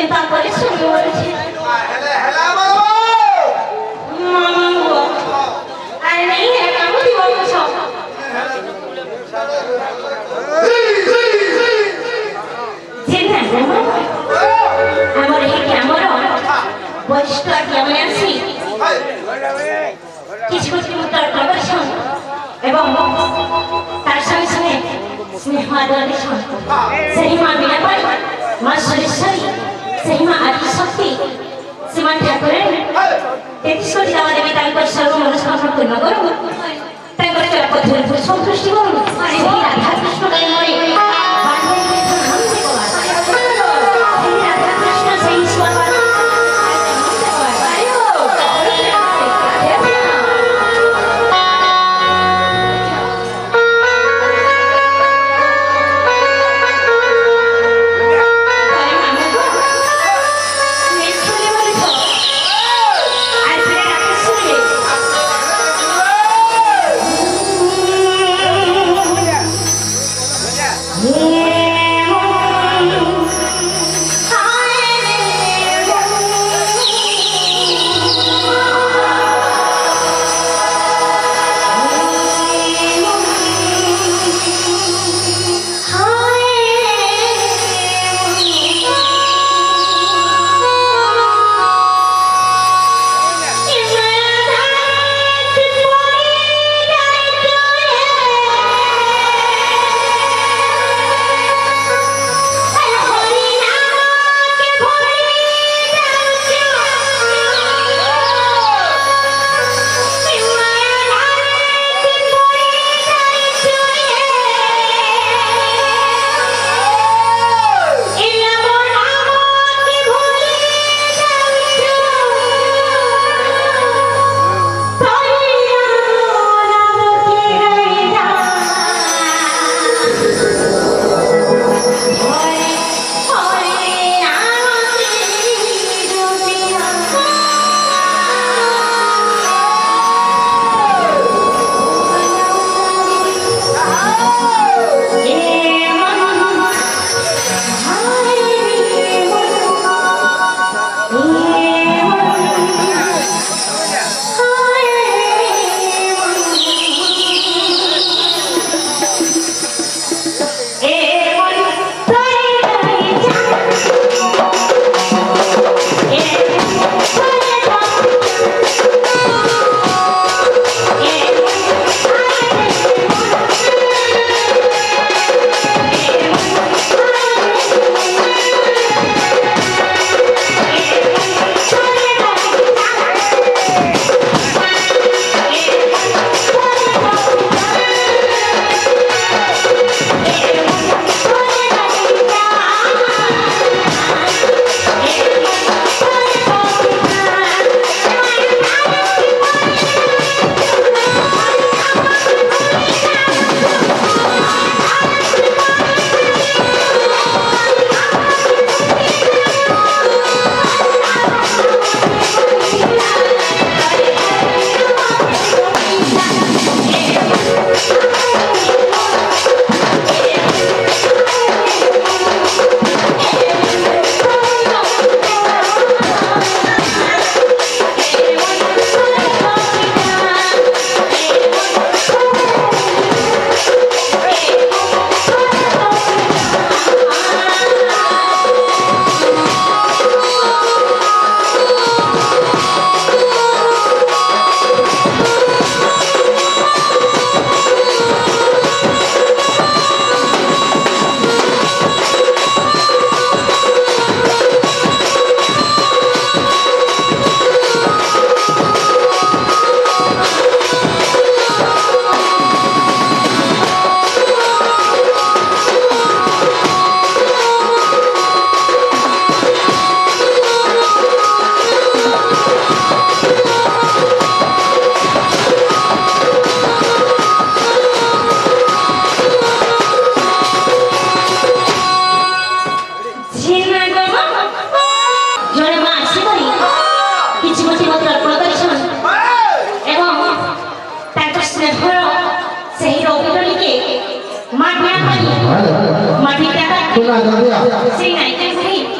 চিন্তা করে শুনে বলেছি আর নেই আমি দিব সব আমার এই আমার বয়সটা কেমন আছি কিছু কিছু তার প্রদর্শন এবং তার সঙ্গে সঙ্গে স্নেহ আদর্শন সেই মা বিনাপাই মা সরেশ্বরী সেই মা আদিশক্তি শ্রীমান ঠাকুরের 33 কোটি দেওয়া দেবী তাঙ্কর সর্বমনস্কামনা পূর্ণ করুন তাঙ্কর চলাপথের সন্তুষ্টি করুন সেই রাধা কৃষ্ণ গায়ে মরে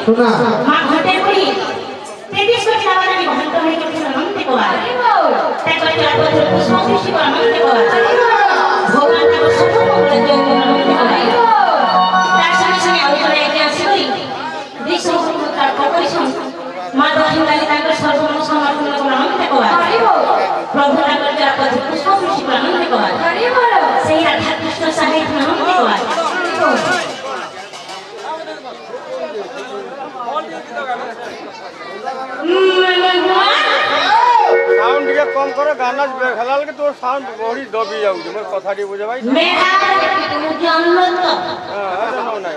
Tuna. করা তারপরে তার পথে পুষ্প সৃষ্টি করা মনে করা ভগবান তার সকল মঙ্গলের জন্য মনে করা তার সঙ্গে সঙ্গে অন্তরে একে আসি করি বিশ্ব তার কপরিশন মা দহিলালি তাঙ্কর সর্বমন সমর্পণ করা মনে করা প্রভু তাঙ্কর তার পথে পুষ্প সৃষ্টি করা মনে করা সেই রাধা কৃষ্ণ সাহিত্য মনে করা সাউন্ড ଟିକେ কম কর গানা খেলা লাগে তোর সাউন্ড বড়ি দবি যাଉଛି মোর কথা টি বুঝে ভাই মেরা জন্ম তো হ্যাঁ না